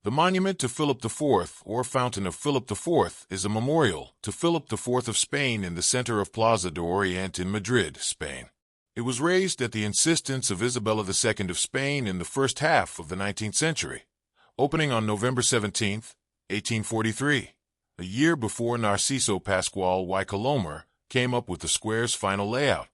The monument to Philip IV, or Fountain of Philip IV, is a memorial to Philip IV of Spain in the center of Plaza de Oriente in Madrid, Spain. It was raised at the insistence of Isabella II of Spain in the first half of the 19th century, opening on November 17, 1843, a year before Narciso Pascual y Colomer came up with the square's final layout.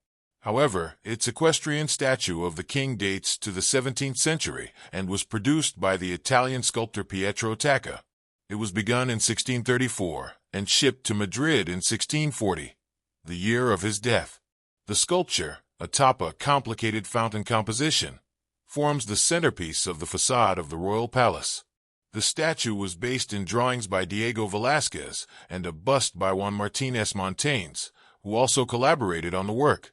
However, its equestrian statue of the king dates to the 17th century and was produced by the Italian sculptor Pietro Tacca. It was begun in 1634 and shipped to Madrid in 1640, the year of his death. The sculpture, atop a complicated fountain composition, forms the centerpiece of the façade of the royal palace. The statue was based in drawings by Diego Velázquez and a bust by Juan Martínez Montañés, who also collaborated on the work.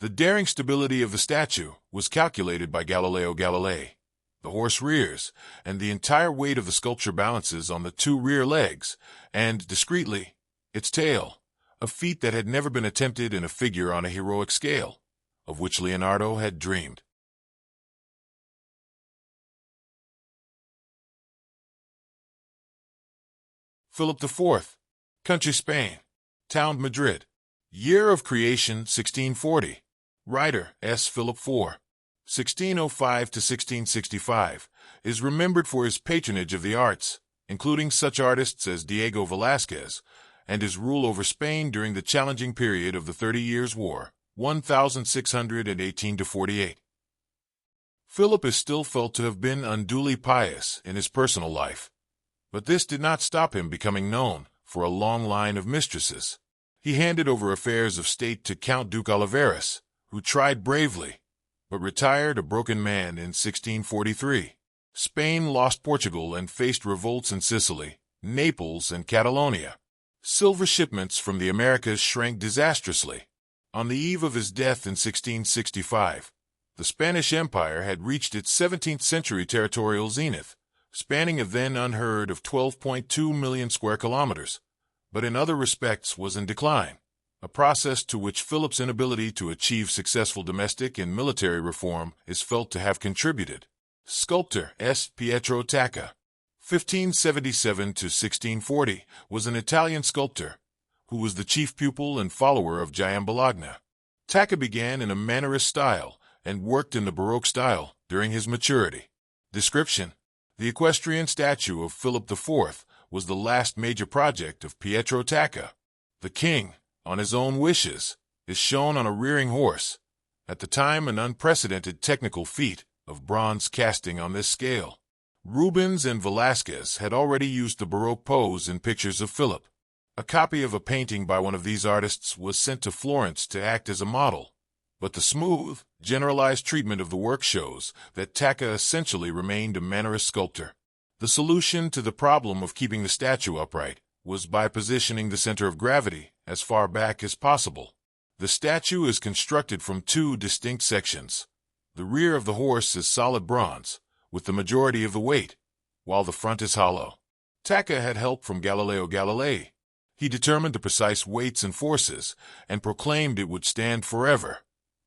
The daring stability of the statue was calculated by Galileo Galilei. The horse rears, and the entire weight of the sculpture balances on the two rear legs, and, discreetly, its tail, a feat that had never been attempted in a figure on a heroic scale, of which Leonardo had dreamed. Philip IV. Country Spain. Town Madrid. Year of creation 1640. Writer S. Philip IV. 1605 to 1665, is remembered for his patronage of the arts, including such artists as Diego Velázquez, and his rule over Spain during the challenging period of the 30 Years' War, 1618 to 48. Philip is still felt to have been unduly pious in his personal life, but this did not stop him becoming known for a long line of mistresses. He handed over affairs of state to Count Duke Olivares, who tried bravely, but retired a broken man in 1643. Spain lost Portugal and faced revolts in Sicily, Naples, and Catalonia. Silver shipments from the Americas shrank disastrously. On the eve of his death in 1665, the Spanish Empire had reached its 17th-century territorial zenith, spanning a then unheard of 12.2 million square kilometers, but in other respects was in decline, a process to which Philip's inability to achieve successful domestic and military reform is felt to have contributed. Sculptor S. Pietro Tacca, 1577 to 1640, was an Italian sculptor who was the chief pupil and follower of Giambologna. Tacca began in a Mannerist style and worked in the Baroque style during his maturity. Description: the equestrian statue of Philip IV was the last major project of Pietro Tacca. The king, on his own wishes, is shown on a rearing horse, at the time an unprecedented technical feat of bronze casting on this scale. Rubens and Velázquez had already used the Baroque pose in pictures of Philip. A copy of a painting by one of these artists was sent to Florence to act as a model, but the smooth, generalized treatment of the work shows that Tacca essentially remained a Mannerist sculptor. The solution to the problem of keeping the statue upright was by positioning the center of gravity as far back as possible. The statue is constructed from two distinct sections. The rear of the horse is solid bronze, with the majority of the weight, while the front is hollow. Tacca had help from Galileo Galilei. He determined the precise weights and forces and proclaimed it would stand forever.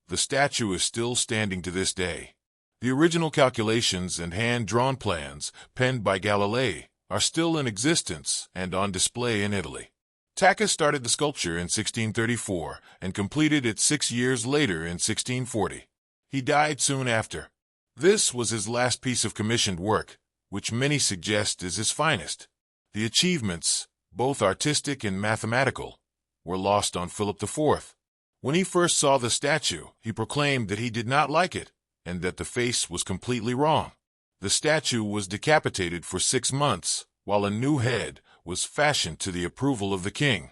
The statue is still standing to this day. The original calculations and hand-drawn plans, penned by Galilei, are still in existence and on display in Italy. Tacca started the sculpture in 1634 and completed it 6 years later in 1640. He died soon after. This was his last piece of commissioned work, which many suggest is his finest. The achievements, both artistic and mathematical, were lost on Philip IV. When he first saw the statue, he proclaimed that he did not like it, and that the face was completely wrong. The statue was decapitated for 6 months, while a new head was fashioned to the approval of the king.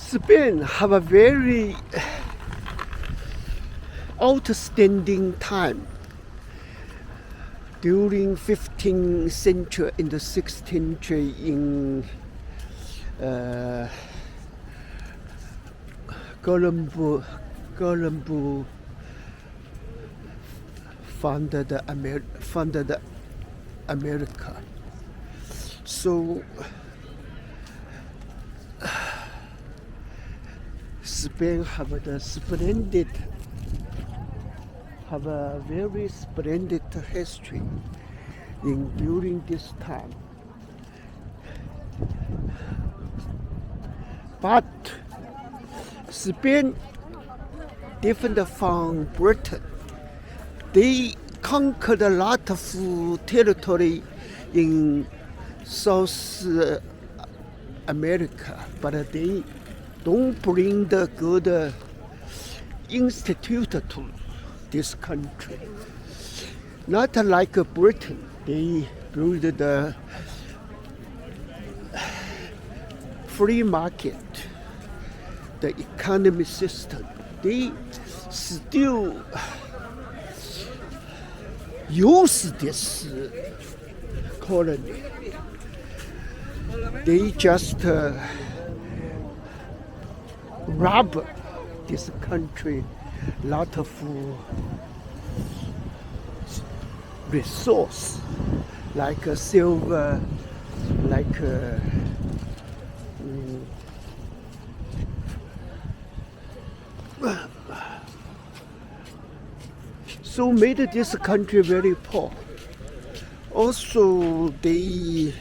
Spain have a very outstanding time during 15th century and the 16th century in Colombo founded America. So Spain have a very splendid history during this time. But Spain, different from Britain, they conquered a lot of territory in South America, but they don't bring the good institute to this country. Not like Britain, they build the free market, the economy system. They still use this colony. They just rob this country lot of resource, like silver, like so made this country very poor. Also, they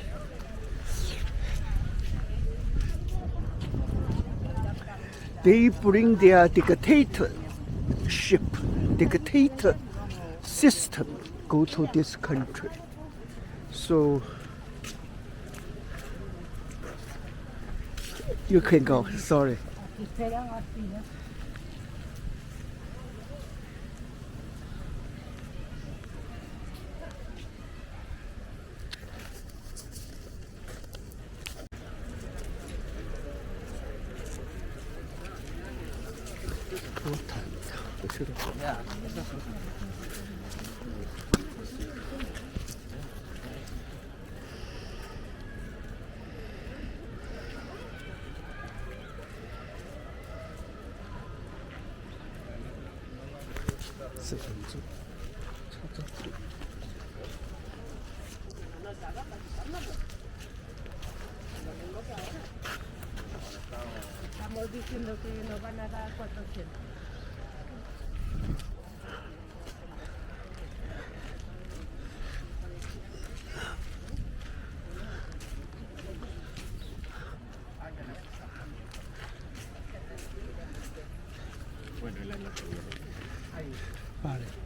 bring their dictator system go to this country. So you can go, sorry. Yeah. Estamos diciendo que nos van a dar 400. Vale.